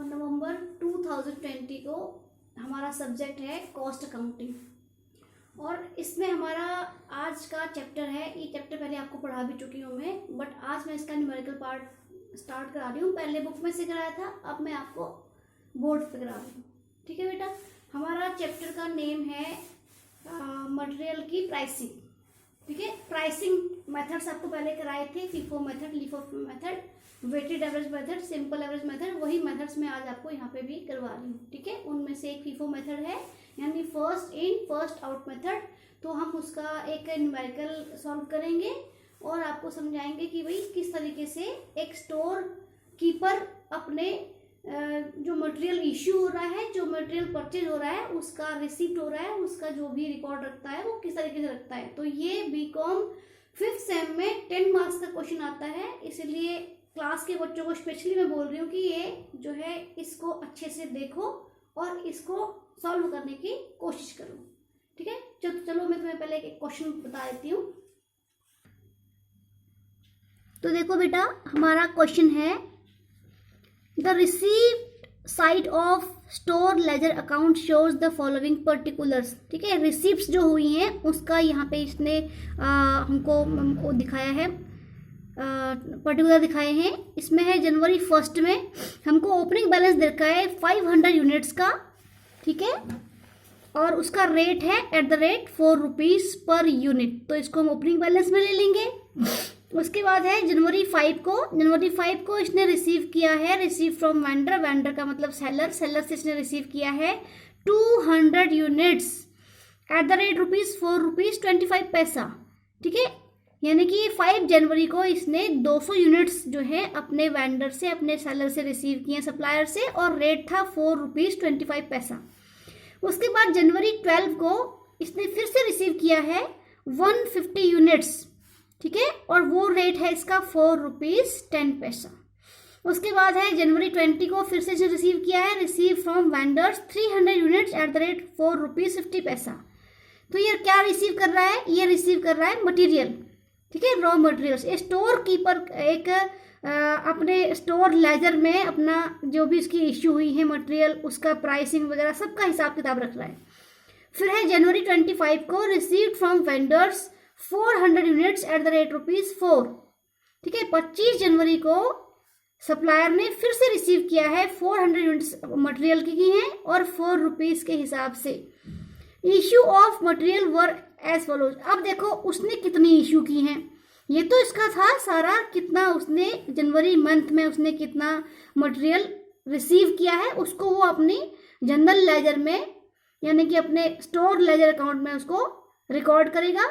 नवंबर 2020 को हमारा सब्जेक्ट है कॉस्ट अकाउंटिंग। और इसमें हमारा आज का चैप्टर है, ये चैप्टर पहले आपको पढ़ा भी चुकी हूँ मैं, बट आज मैं इसका न्यूमेरिकल पार्ट स्टार्ट करा रही हूँ। पहले बुक में से कराया था, अब मैं आपको बोर्ड पे करा रही हूँ। ठीक है बेटा, हमारा चैप्टर का नेम है मटेरियल की प्राइसिंग। ठीक है, प्राइसिंग मेथड्स आपको पहले कराए थे, FIFO method, LIFO method, weighted average method, simple average method, वही मेथड्स मैं आज आपको यहाँ पे भी करवा रही हूँ। ठीक है, उनमें से एक फीफो मेथड है, यानी first in first out method. तो हम उसका एक न्यूमेरिकल सॉल्व करेंगे और आपको समझाएंगे कि भाई किस तरीके से एक स्टोर कीपर अपने जो मटेरियल इश्यू हो रहा है, जो मटेरियल परचेज हो रहा है, उसका रिसिप्ट हो रहा है, उसका जो भी रिकॉर्ड रखता है वो किस तरीके से रखता है। तो ये बीकॉम 5th सेम में 10 मार्क्स का क्वेश्चन आता है, इसलिए क्लास के बच्चों को स्पेशली मैं बोल रही हूँ कि ये जो है इसको अच्छे से देखो और इसको सॉल्व करने की कोशिश करो। ठीक है, चलो मैं तुम्हें पहले एक क्वेश्चन बता देती हूँ। तो देखो बेटा, हमारा क्वेश्चन है the receipt side of store ledger account shows the following particulars. ठीक है, रिसिप्ट्स जो हुई हैं उसका यहाँ पे इसने हमको दिखाया है, पर्टिकुलर दिखाए हैं। इसमें है जनवरी 1 में हमको ओपनिंग बैलेंस देखा है 500 यूनिट्स का। ठीक है, और उसका रेट है @4 रुपीज़ पर यूनिट, तो इसको हम ओपनिंग बैलेंस में ले लेंगे। उसके बाद है जनवरी 5 को इसने रिसीव किया है, रिसीव फ्रॉम वेंडर, वेंडर का मतलब सेलर से इसने रिसीव किया है 200 यूनिट्स @4 रुपीज़ 25 पैसा। ठीक है, यानी कि 5 जनवरी को इसने 200 यूनिट्स जो है अपने वेंडर से, अपने सेलर से रिसीव किए, सप्लायर से, और रेट था 4 रुपीज़ 25 पैसा। उसके बाद जनवरी 12 को इसने फिर से रिसीव किया है 150 यूनिट्स। ठीक है, और वो रेट है इसका 4 रुपीज़ 10 पैसा। उसके बाद है जनवरी 20 को फिर से रिसीव किया है, receive from vendors 300 units @4 rupees 50 पैसा। तो ये क्या रिसीव कर रहा है? ये रिसीव कर रहा है मटेरियल। ठीक है, रॉ मटेरियल्स। ये स्टोर कीपर एक अपने स्टोर लेजर में अपना जो भी इसकी इश्यू हुई है मटेरियल, उसका प्राइसिंग वगैरह सबका हिसाब किताब रख रहा है। फिर है जनवरी 25 को रिसीव्ड फ्रॉम वेंडर्स 400 यूनिट्स @4। ठीक है, 25 जनवरी को सप्लायर ने फिर से रिसीव किया है 400 यूनिट्स मटेरियल की हैं और 4 रुपीज़ के हिसाब से। Issue of material were as follows. अब देखो उसने कितनी इश्यू की हैं, ये तो इसका था सारा, कितना उसने जनवरी मंथ में उसने कितना मटेरियल रिसीव किया है, उसको वो अपनी जनरल लेजर में यानी कि अपने स्टोर लेजर अकाउंट में उसको रिकॉर्ड करेगा।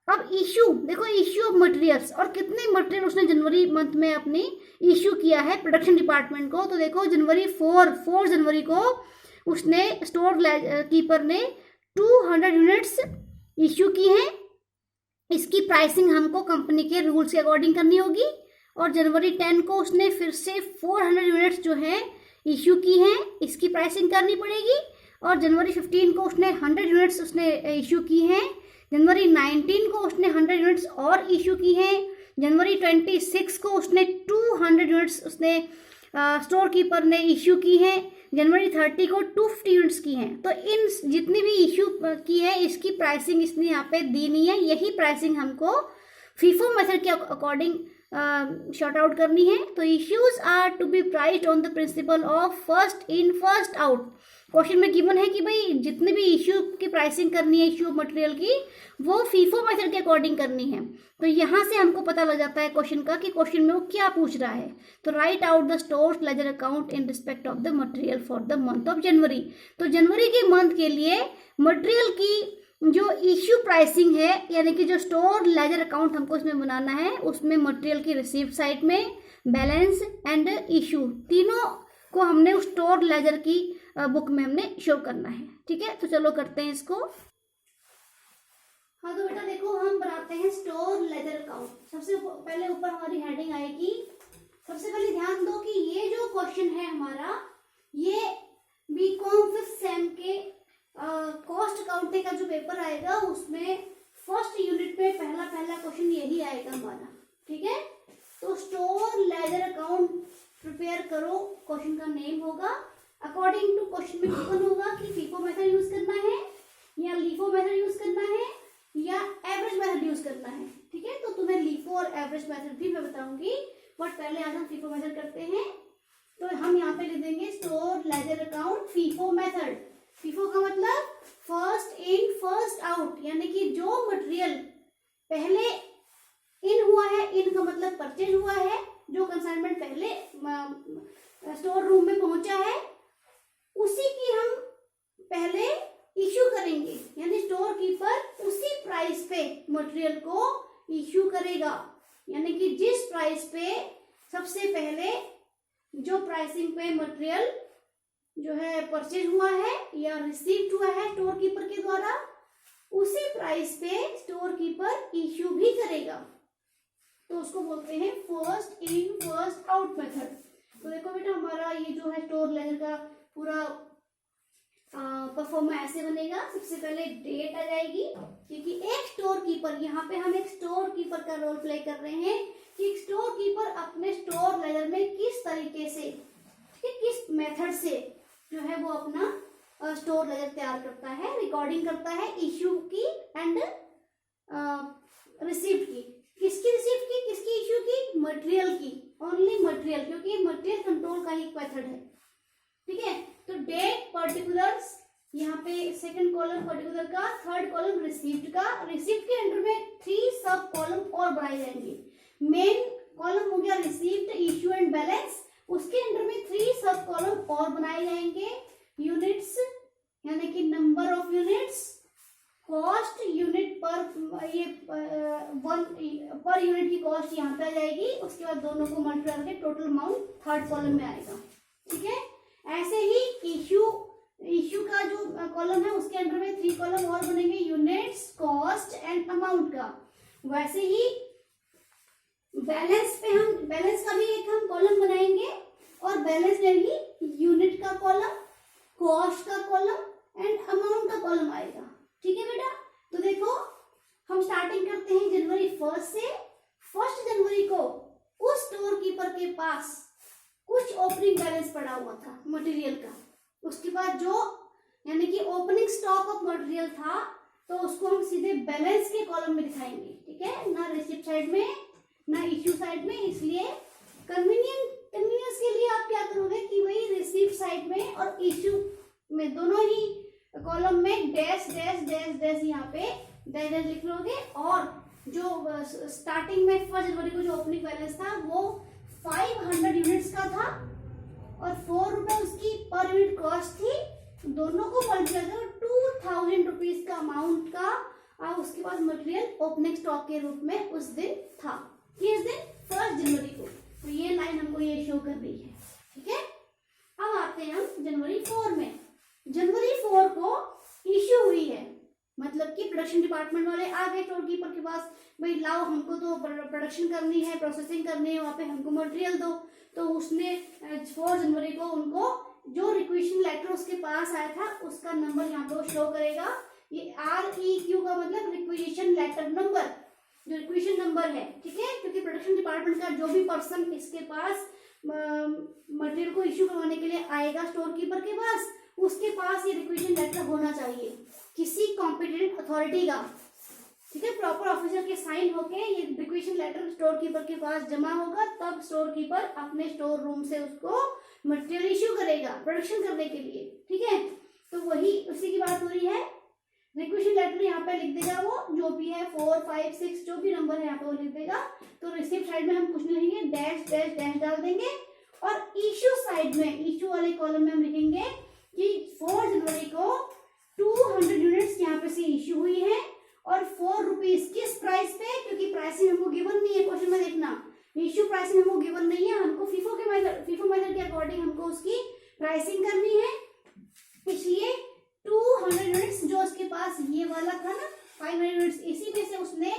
अब इश्यू देखो, इश्यू ऑफ मटेरियल्स, और कितने मटेरियल उसने जनवरी मंथ में अपनी इश्यू किया है प्रोडक्शन डिपार्टमेंट को। तो देखो जनवरी 4 जनवरी को उसने स्टोर कीपर ने 200 यूनिट्स इश्यू की हैं। इसकी प्राइसिंग हमको कंपनी के रूल्स के अकॉर्डिंग करनी होगी। और जनवरी 10 को उसने फिर से 400 यूनिट्स जो है इश्यू की हैं, इसकी प्राइसिंग करनी पड़ेगी। और जनवरी 15 को उसने 100 यूनिट्स उसने इश्यू की हैं। जनवरी 19 को उसने 100 यूनिट्स और इशू की हैं। जनवरी 26 को उसने 200 यूनिट्स उसने स्टोर कीपर ने इशू की हैं। जनवरी 30 को 250 यूनिट्स की हैं। तो इन जितनी भी इशू की है इसकी प्राइसिंग इसने यहाँ पे दी नहीं है। यही प्राइसिंग हमको फीफो मेथड के अकॉर्डिंग शॉर्ट आउट करनी है। तो issues are to be priced on the principle of first in first out. Question में गिवन है कि भाई जितने भी इश्यू की प्राइसिंग करनी है इश्यू मटेरियल की, वो फीफो मेथड के अकॉर्डिंग करनी है। तो यहाँ से हमको पता लग जाता है क्वेश्चन का कि क्वेश्चन में वो क्या पूछ रहा है। तो right out the store ledger account in respect of the material for the month of January. तो जनवरी के मंथ के लिए मटेरियल की जो इश्यू प्राइसिंग है, यानी कि जो स्टोर लेजर अकाउंट हमको इसमें बनाना है, उसमें मटेरियल की रिसीप्ट साइड में, बैलेंस एंड इश्यू, तीनों को हमने उस स्टोर लेजर की बुक में हमने शो करना है। ठीक है, तो चलो करते हैं इसको। हाँ तो बेटा देखो, हम बनाते हैं स्टोर लेजर अकाउंट। सबसे पहले ऊपर हमारी हेडिंग आएगी। सबसे पहले ध्यान दो कि ये जो क्वेश्चन है हमारा, ये बीकॉम 5th सेम के कॉस्ट अकाउंटिंग का जो पेपर आएगा उसमें फर्स्ट यूनिट में पहला क्वेश्चन यही आएगा हमारा। ठीक है, तो स्टोर लेजर अकाउंट प्रिपेयर करो, क्वेश्चन का नेम होगा अकॉर्डिंग टू क्वेश्चन में गिवन होगा कि फीफो मेथड यूज करना है या लीफो मेथड यूज करना है या एवरेज मेथड यूज करना है। ठीक है, तो तुम्हें लीफो और एवरेज मेथड भी मैं बताऊंगी, बट पहले आज हम फीफो मेथड करते हैं। तो हम यहाँ पे लिख देंगे store ledger account FIFO method. FIFO का मतलब फर्स्ट इन फर्स्ट आउट, यानी कि जो मटेरियल पहले इन हुआ है, इन का मतलब परचेज हुआ है, जो कंसाइनमेंट पहले स्टोर रूम में पहुंचा है उसी की हम पहले इश्यू करेंगे, यानी स्टोर कीपर उसी प्राइस पे मटेरियल को इश्यू करेगा, यानी कि जिस प्राइस पे सबसे पहले जो प्राइसिंग पे मटेरियल जो है परचेज हुआ है या रिसीव हुआ है स्टोर कीपर के द्वारा, उसी प्राइस पे स्टोर कीपर इश्यू भी करेगा। तो उसको बोलते हैं first in first out method. तो देखो बेटा, हमारा ये जो है स्टोर लेजर का पूरा परफॉर्मा ऐसे बनेगा। सबसे पहले डेट आ जाएगी, क्योंकि एक स्टोर कीपर, यहाँ पे हम एक स्टोर कीपर का रोल प्ले कर रहे हैं कि एक स्टोर कीपर अपने स्टोर लेजर में किस तरीके से, किस मेथड से जो है वो अपना स्टोर लेजर तैयार करता है, रिकॉर्डिंग करता है इश्यू की एंड रिसीप्ट की। किसकी रिसीप्ट की, किसकी इश्यू की, मटेरियल की, ओनली मटेरियल, क्योंकि मटेरियल कंट्रोल का ही मेथड है। ठीक है, तो डेट पर्टिकुलर्स, यहाँ पे सेकंड कॉलम पर्टिकुलर का, थर्ड कॉलम रिसीप्ट का। रिसीप्ट के अंडर में 3 सब कॉलम और बनाए जाएंगे। मेन कॉलम हो गया रिसीप्ट, इश्यू एंड बैलेंस, उसके अंडर में 3 सब कॉलम और बनाए जाएंगे। यूनिट्स, यानी कि number of units, cost unit पर, ये पर यूनिट की कॉस्ट यहाँ पे आ जाएगी। उसके बाद दोनों को मल्टीप्लाई करके टोटल अमाउंट थर्ड कॉलम में आएगा। ठीक है, ऐसे ही इश्यू का जो कॉलम है उसके अंडर में 3 कॉलम और बनेंगे, यूनिट्स, कॉस्ट एंड अमाउंट का। वैसे ही बैलेंस पे हम, बैलेंस का भी एक हम कॉलम बनाएंगे और बैलेंस में भी यूनिट का कॉलम, कॉस्ट का कॉलम एंड अमाउंट का कॉलम आएगा। ठीक है बेटा, तो देखो हम स्टार्टिंग करते हैं जनवरी 1 से। 1 जनवरी को उस स्टोर कीपर के पास कुछ ओपनिंग बैलेंस पड़ा हुआ था मटेरियल का। उसके बाद जो, यानी कि ओपनिंग स्टॉक ऑफ मटेरियल था, तो उसको हम सीधे बैलेंस के कॉलम में दिखाएंगे। ठीक है, ना रिसिप्ट साइड में ना इश्यू साइड में। इसलिए कन्वीनियंस के लिए आप क्या करोगे कि वही रिसिप्ट साइड में और इश्यू में दोनों ही कॉलम में डैश डैश डैश डैश यहाँ पे डैश डैश लिख लोगे। और जो स्टार्टिंग में 1 जनवरी को जो ओपनिंग बैलेंस था वो 500 यूनिट्स का था और 4 रुपए उसकी पर यूनिट कॉस्ट थी। दोनों को मल्टीप्लाई करो 2000 रुपीज का अमाउंट का, और उसके बाद मटेरियल ओपनिंग स्टॉक के रूप में उस दिन था। किस दिन, 1 जनवरी को। तो ये लाइन हमको ये शो कर रही है। ठीक है, अब आते हैं हम जनवरी 4 में। जनवरी 4 को इश्यू हुई है, मतलब कि प्रोडक्शन डिपार्टमेंट वाले आ गए स्टोर कीपर के पास, भाई लाओ हमको तो प्रोडक्शन करनी है, प्रोसेसिंग करनी है, वहाँ पे हमको मटेरियल दो। तो उसने 4 जनवरी को उनको जो रिक्वेशन लेटर उसके पास आया था उसका नंबर यहाँ पे शो करेगा। ये REQ का मतलब रिक्वेशन लेटर नंबर, जो रिक्वेशन नंबर है। ठीक है, क्योंकि प्रोडक्शन डिपार्टमेंट का जो भी पर्सन इसके पास मटेरियल को इश्यू करवाने के लिए आएगा स्टोर कीपर के पास, उसके पास ये रिक्वेशन लेटर होना चाहिए किसी कॉम्पिटेंट अथॉरिटी का। ठीक है, प्रॉपर ऑफिसर के साइन होके ये रिक्वेशन लेटर स्टोर कीपर के पास जमा होगा, तब स्टोर कीपर अपने स्टोर रूम से उसको मटेरियल इश्यू करेगा प्रोडक्शन करने के लिए। ठीक है, तो वही उसी की बात हो रही है। रिक्वेशन लेटर यहाँ पे लिख देगा वो जो भी है, 4, 5, 6 जो भी नंबर है यहाँ पे वो लिख देगा। तो रिसिप्ट साइड में हम कुछ नहीं लिखेंगे, डैश डैश डैश डाल देंगे। और इश्यू साइड में, इश्यू वाले कॉलम में हम लिखेंगे कि 4 जनवरी को 200 यूनिट्स यहाँ पे से इश्यू हुई है और 4 रुपीज किस प्राइस पे, क्योंकि प्राइसिंग हमको गिवन नहीं है। क्वेश्चन में देखना, इश्यू प्राइसिंग हमको गिवन नहीं है, हमको फीफो मेथड के अकॉर्डिंग हमको उसकी प्राइसिंग करनी है। इसलिए 200 यूनिट्स जो उसके पास ये वाला था ना 500 यूनिट्स, इसी में से उसने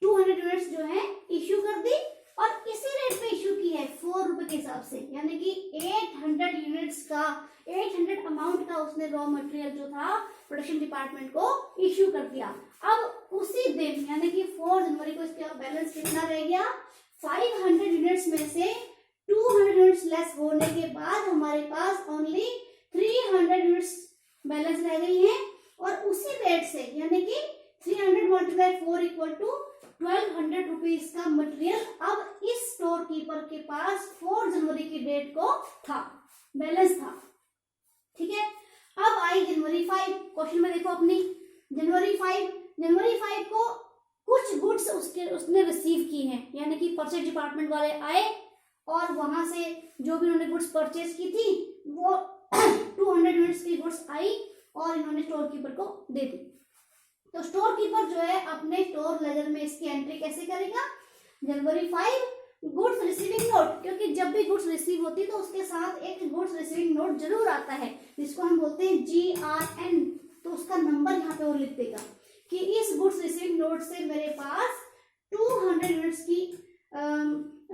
200 यूनिट्स जो है इश्यू कर दी और इसी रेट पे इश्यू की है 4 रुपए के हिसाब से, यानी कि 800 यूनिट्स का 800 अमाउंट का उसने रॉ मटेरियल जो था प्रोडक्शन डिपार्टमेंट को इश्यू कर दिया। अब उसी दिन यानी कि 4 जनवरी को इसका बैलेंस कितना रह गया, 500 यूनिट्स में से 200 यूनिट्स लेस होने के बाद हमारे पास ओनली 300 यूनिट्स बैलेंस रह गई हैं, और उसी रेट से यानी कि 300 मल्टीप्लाई 4 इक्वल टू 1200 रुपीज का मटेरियल अब इस स्टोर कीपर के पास 4 जनवरी की डेट को था, बैलेंस था। ठीक है, अब आई जनवरी 5। क्वेश्चन में देखो अपनी जनवरी 5 को कुछ गुड्स उसने रिसीव की हैं, यानी कि परचेज डिपार्टमेंट वाले आए और वहां से जो भी उन्होंने गुड्स परचेज की थी वो 200 यूनिट्स की गुड्स आई और इन्होंने स्टोर कीपर को दे दी। तो स्टोर कीपर जो है अपने स्टोर लेजर में इसकी एंट्री कैसे करेगा, जनवरी 5 गुड्स रिसीविंग नोट, क्योंकि जब भी गुड्स रिसीव होती है तो उसके साथ एक गुड्स रिसीविंग नोट जरूर आता है जिसको हम बोलते हैं GRN। तो उसका नंबर यहाँ पे वो लिख देगा कि इस गुड्स रिसीविंग नोट से मेरे पास 200 यूनिट्स की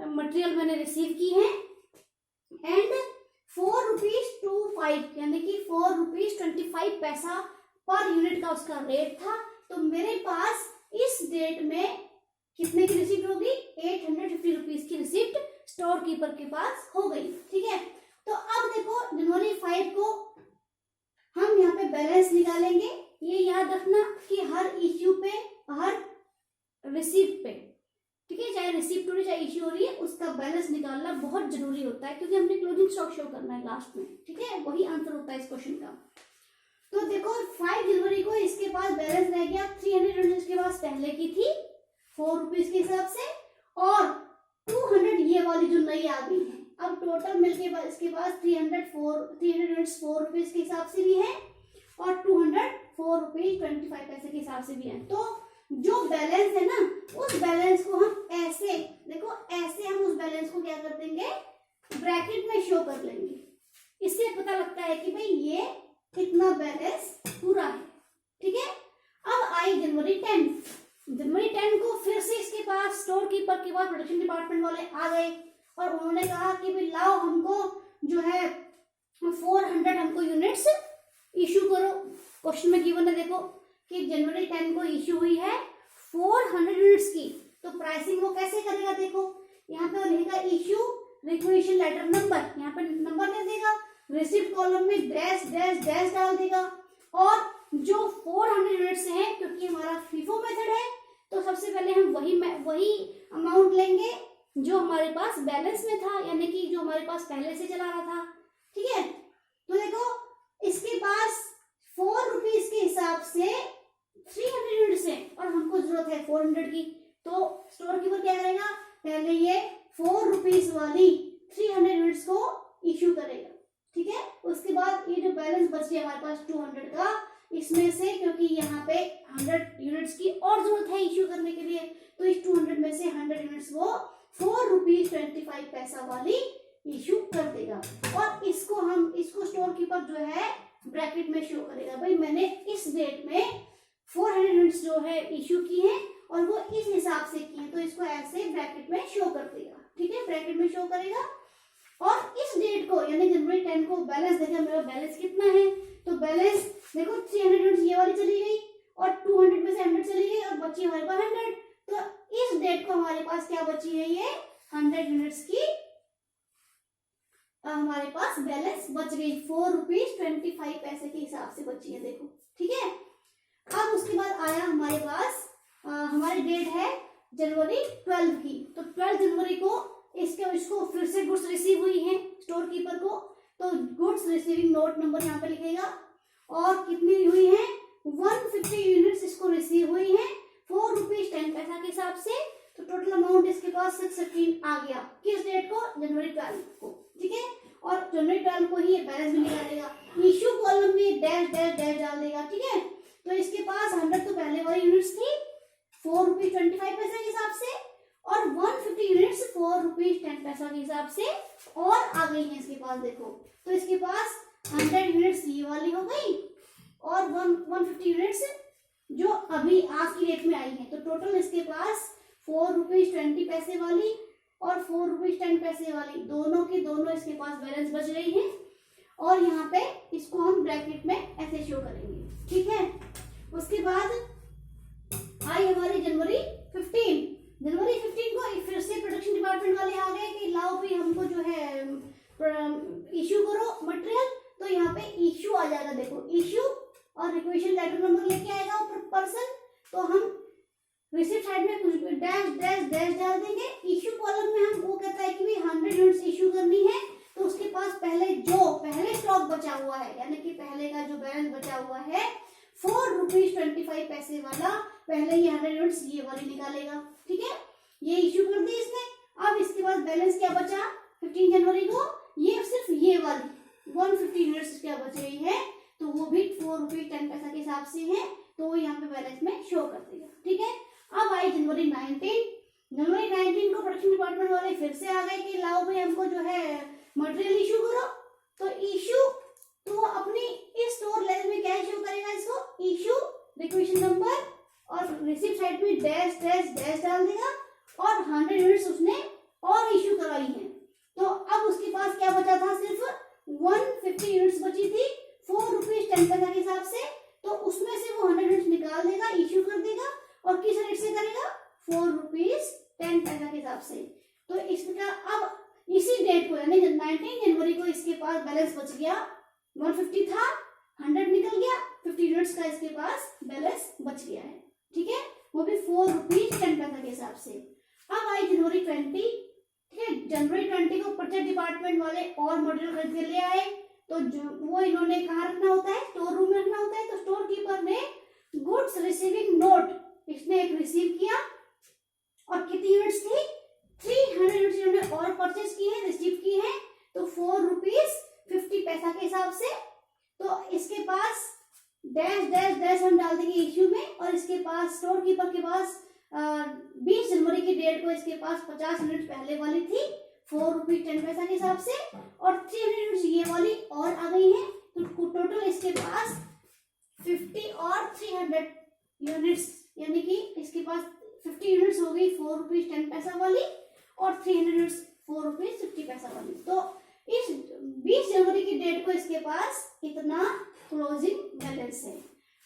मटेरियल मैंने रिसीव की है एंड 4 रुपीज 25 यानी कि 4 रुपीज 25 पैसा पर यूनिट का उसका रेट था। तो मेरे पास इस डेट में कितने की रिसिप्ट होगी, 850 रुपीज की रिसिप्ट स्टोर कीपर के पास हो गई। ठीक है, तो अब देखो जनवरी 5 को हम यहाँ पे बैलेंस निकालेंगे। ये याद रखना कि हर इश्यू पे, हर रिसिप्ट पे, ठीक है, चाहे रिसिप्ट हो रही चाहे इश्यू हो रही है, उसका बैलेंस निकालना बहुत जरूरी होता है क्योंकि हमने क्लोजिंग स्टॉक शो करना है लास्ट में। ठीक है, वही आंसर होता है इस क्वेश्चन का। तो देखो 5 जनवरी को इसके पास बैलेंस रह गया 300 यूनिट, इसके पास पहले की थी 4 रुपीज के हिसाब से, और 200 ये वाली जो नई आ गई है। अब टोटल मिलके इसके पास 300 यूनिट्स 4 रुपीज के हिसाब से भी है और 200 4 रुपीज 25 पैसे के हिसाब से भी है। तो जो बैलेंस है ना, उस बैलेंस को हम ऐसे देखो, ऐसे हम उस बैलेंस को क्या कर देंगे, ब्रैकेट में शो कर लेंगे। इससे पता लगता है कि भाई ये कितना बैलेंस पूरा है। ठीक है, अब आई जनवरी 10। जनवरी 10 को फिर से इसके पास स्टोर कीपर के पास प्रोडक्शन डिपार्टमेंट वाले आ गए और उन्होंने कहा कि भाई लाओ हमको जो है 400 हमको यूनिट्स इशू करो। क्वेश्चन में गिवन है देखो कि जनवरी 10 को इशू हुई है 400 यूनिट्स की, तो प्राइसिंग वो कैसे करेगा, देखो यहाँ पे लिखेगा इशू रिक्वेशन लेटर नंबर, यहाँ पे नंबर दे देगा, रिसिप्ट कॉलम में डैश डैश डैश डाल देगा, और जो 400 यूनिट्स हैं क्योंकि हमारा फीफो मेथड है तो सबसे पहले हम वही अमाउंट लेंगे जो हमारे पास बैलेंस में था, यानी कि जो हमारे पास पहले से चला रहा था। ठीक है, तो देखो इसके पास 4 रुपीज के हिसाब से 300 यूनिट्स है और हमको जरूरत है 400 की, तो स्टोर कीपर क्या करेगा, पहले ये 4 रुपीज वाली 300 यूनिट्स को इश्यू करेगा। ठीक है, उसके बाद ये जो बैलेंस बच गया हमारे पास 200 का, इसमें से क्योंकि यहाँ पे 100 यूनिट्स की और जरूरत है इश्यू करने के लिए, तो इस 200 में से 100 यूनिट्स वो 4 रुपीज 25 पैसा वाली इश्यू कर देगा, और इसको स्टोर कीपर जो है ब्रैकेट में शो करेगा, भाई मैंने इस डेट में 400 यूनिट्स जो है इश्यू की है और वो इस हिसाब से की है, तो इसको ऐसे ब्रैकेट में शो कर देगा। ठीक है, ब्रैकेट में शो करेगा, और इस डेट को यानी जनवरी 10 को बैलेंस देखा, मेरा बैलेंस कितना है, तो बैलेंस देखो 300 यूनिट्स ये वाली चली गई और 200 में से 100 चली गई और बची हमारे पास 100, तो इस डेट को हमारे पास क्या बची है, ये 100 यूनिट्स की हमारे पास बैलेंस बच गई, 4 रुपीज 25 पैसे के हिसाब से बची है, देखो। ठीक है, अब उसके बाद आया हमारे पास हमारी डेट है जनवरी 12 की, तो 12 जनवरी को इसको फिर से गुड्स रिसीव हुई है स्टोर कीपर को, तो गुड्स रिसीविंग नोट नंबर यहाँ पे लिखेगा, और कितनी हुई है 150 यूनिट्स इसको रिसीव हुई है 4 रुपीज 10 पैसा के हिसाब से, तो टोटल अमाउंट इसके पास 615 आ गया, किस डेट को, जनवरी 12 को। ठीक है, और जनवरी 12 को ही ये बैलेंस भी निकालेगा, इश्यू कॉलम में डैश डैश डैश डाल देगा। ठीक है, तो इसके पास 100 तो पहले वाली यूनिट्स थी 4 रुपीज 25 पैसा के हिसाब से, और 150 यूनिट्स 4 रुपीज 10 पैसा के हिसाब से और आ गई है इसके पास, देखो। तो इसके पास 100 यूनिट्स ये वाली हो गई और 150 यूनिट्स जो अभी आज की डेट में आई है, तो टोटल इसके पास 4 रुपीज 20 पैसे वाली और 4 रुपीज 10 पैसे वाली दोनों की दोनों इसके पास बैलेंस बच रही है, और यहाँ पे इसको हम ब्रैकेट में ऐसे शो करेंगे। ठीक है, उसके बाद आई हमारी जनवरी 15 को फिर से प्रोडक्शन डिपार्टमेंट वाले आ गए कि लाओ भाई हमको जो है कुछ भी डैश डैश डैश डाल देंगे। इश्यू कॉलम में हम वो कहता है कि भाई 100 यूनिट्स इश्यू करनी है, तो उसके पास पहले स्टॉक बचा हुआ है, यानी कि पहले का जो बैलेंस बचा हुआ है 4 रुपीज 25 पैसे वाला, पहले ये 100 यूनिट्स ये वाली निकालेगा। ठीक है, ये इश्यू कर दी इसने। अब इसके बाद बैलेंस क्या बचा 15 जनवरी को, ये सिर्फ ये वाली 150 यूनिट्स क्या बच रही है, तो वो भी 4 रुपीज 10 पैसा के हिसाब से है, तो वो यहाँ पे बैलेंस में शो कर देगा। ठीक है, अब आई जनवरी 19 को प्रोडक्शन डिपार्टमेंट वाले फिर से आ गए कि लाओ भाई हमको जो है मटेरियल इशू करो। तो इशू तो अपनी इस स्टोर लेवल में क्या इशू करेगा, इसको इशू रिक्वेशन नंबर और रिसीप्ट साइड में डैश डैश डैश डाल देगा, और 100 यूनिट्स उसने और इशू कराई है। तो अब उसके पास क्या बचा था, सिर्फ 150 यूनिट्स बची थी 4 रुपीज 10 पैसा के हिसाब से, तो उसमें से वो 100 यूनिट्स निकाल देगा, इशू कर देगा, और किस रेट से करेगा 4 रुपीज 10 पैसा के हिसाब से। तो इसका अब इसी डेट को यानी 19 जनवरी को इसके पास बैलेंस बच गया, 150 था 100 निकल गया, 50 यूनिट्स का इसके पास बैलेंस बच गया है। ठीक है, वो भी 4 रुपीज 10 पैसा के हिसाब से। अब आई जनवरी 20, ठीक है, जनवरी 20 को परचेज डिपार्टमेंट वाले और मटेरियल खरीद के ले आए, तो वो इन्होंने कहाँ रखना होता है, स्टोर रूम में रखना होता है। तो स्टोर कीपर ने गुड्स रिसीविंग नोट इसने एक रिसीव किया, और कितनी यूनिट्स थी 300 यूनिट्स इन्होंने और परचेज की है, रिसीव की है, तो 4 रुपीज 50 पैसा के हिसाब से। तो इसके पास डैश डैश डैश हम डाल देंगे इश्यू में, और इसके पास स्टोर कीपर के पास 20 जनवरी की डेट को इसके पास 50 यूनिट पहले वाली थी 4 रुपीज 10 पैसा के हिसाब से, और 300 यूनिट्स ये वाली और आ गई है, तो टोटल इसके पास 50 और 300 यूनिट्स, यानी कि इसके पास 50 यूनिट्स हो गई 4 रुपीज 10 पैसा वाली, और 300 यूनिट्स 4 रुपीज 50 पैसा वाली। तो इस 20 जनवरी की डेट को इसके पास इतना क्लोजिंग बैलेंस है।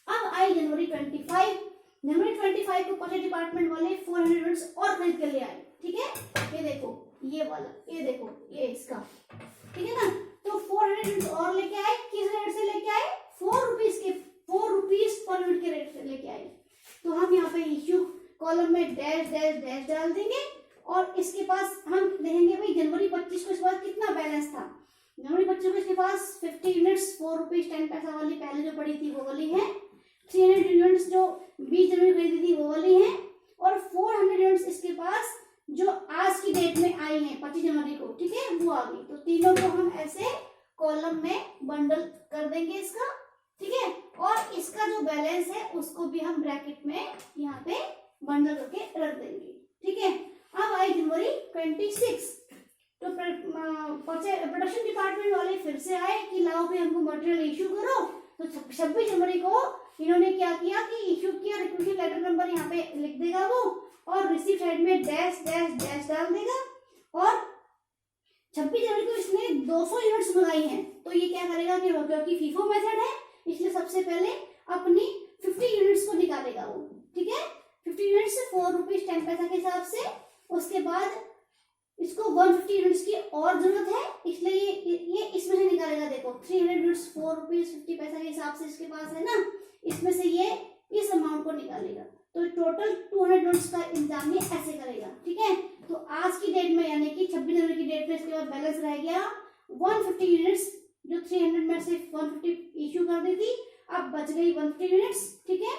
अब आई जनवरी 25 को परचेज डिपार्टमेंट वाले 400 यूनिट्स और खरीद के ले आए। ठीक है, ये देखो ये वाला, ये देखो ये इसका, ठीक है ना। तो 400 यूनिट्स और लेके आए, किस रेट से लेके आए 4 रुपीज पर यूनिट के रेट से लेके आए। तो हम यहाँ पे इश्यू कॉलम में डैश डैश डैश डाल देंगे, और इसके पास हम देखेंगे भाई जनवरी 25 को इसके पास कितना बैलेंस था। जनवरी 25 को इसके पास 50 यूनिट्स 4 रुपीज 10 पैसा वाली पहले जो पड़ी थी वो वाली है, 300 यूनिट्स जो 20 जनवरी खरीदी थी वो वाली है, और 400 यूनिट्स इसके पास जो आज की डेट में आई है 25 जनवरी को, ठीक है, वो आ गई। तो तीनों को हम ऐसे कॉलम में बंडल कर देंगे इसका, ठीक है, और इसका जो बैलेंस है उसको भी हम ब्रैकेट में यहाँ पे बंडल करके रख देंगे। ठीक है, अब आई जनवरी 26, तो प्रोडक्शन डिपार्टमेंट वाले फिर से आए कि लाओ भी हमको मटेरियल इशू करो। तो 26 जनवरी को इन्होंने क्या किया कि इशू किया, रिक्वेस्ट लेटर नंबर यहाँ पे लिख देगा वो, और रिसीप्ट साइड में डैश डैश डैश डाल देगा, और 26 जनवरी को इसने 200 यूनिट्स मंगाई हैं। तो ये क्या करेगा कि क्योंकि फीफो मेथड है इसलिए सबसे पहले अपनी 50 यूनिट्स को निकालेगा वो, ठीक है, 50 यूनिट्स 4 रुपीज 10 पैसा के हिसाब से। उसके बाद इसको 150 यूनिट्स की और जरूरत है, इसलिए ये इसमें से निकालेगा। देखो 300 यूनिट्स 4 रुपीज 50 पैसा के हिसाब से इसके पास है ना, इसमें से ये इस अमाउंट को निकालेगा। तो टोटल 200 यूनिट्स का इंतजाम ये ऐसे करेगा। ठीक है, तो आज की डेट में यानी कि 26 जनवरी की डेट में इसके बाद बैलेंस रह गया 150 यूनिट्स, जो 300 में से 150 इश्यू कर दी थी, अब बच गई 150 यूनिट्स, ठीक है,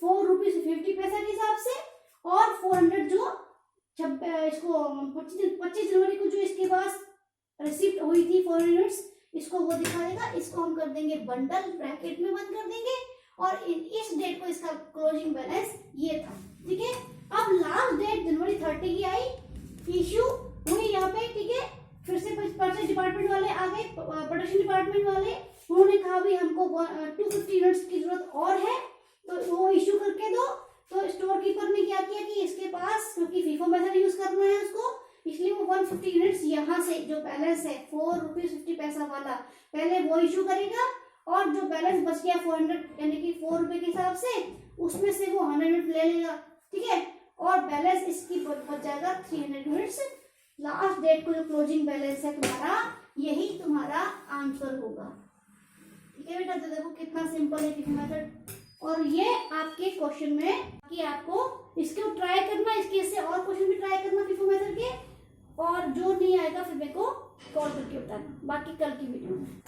4 रुपीज 50 पैसा के हिसाब से, और 400 जो इसको 25 जनवरी को जो इसके पास रिसीप्ट हुई थी 4 यूनिट्स, इसको वो दिखा देगा। इसको हम कर देंगे बंडल, ब्रैकेट में बंद कर देंगे, और इस डेट को इसका क्लोजिंग बैलेंस ये था। ठीक है, अब लास्ट डेट जनवरी 30 की आई, इश्यू हुई यहाँ पे, ठीक है, फिर से परचेज डिपार्टमेंट वाले आ गए, प्रोडक्शन डिपार्टमेंट वाले, उन्होंने कहा भी हमको 250 यूनिट्स की जरूरत और है, तो वो इश्यू करके दो। तो स्टोर कीपर ने क्या किया कि इसके पास क्योंकि फीफो मेथड यूज करना है उसको, इसलिए वो 150 यूनिट्स यहाँ से जो बैलेंस है 4 रुपीज 50 पैसा वाला पहले वो इशू करेगा, और जो बैलेंस बच गया 400 यानी कि 4 रुपए के हिसाब से, उसमें से वो 100 यूनिट ले लेगा। ठीक है, और बैलेंस इसकी बच जाएगा 300 यूनिट्स। लास्ट डेट को जो क्लोजिंग बैलेंस है तुम्हारा, यही तुम्हारा आंसर होगा। ठीक है बेटा, तो देखो कितना सिंपल है फीफो मेथड। और ये आपके क्वेश्चन में कि आपको इसको ट्राई करना, इसके से और क्वेश्चन भी ट्राई करना फीफो मेथड के, और जो नहीं आएगा फिर मेरे को कॉल करके बताना बाकी कल की वीडियो में।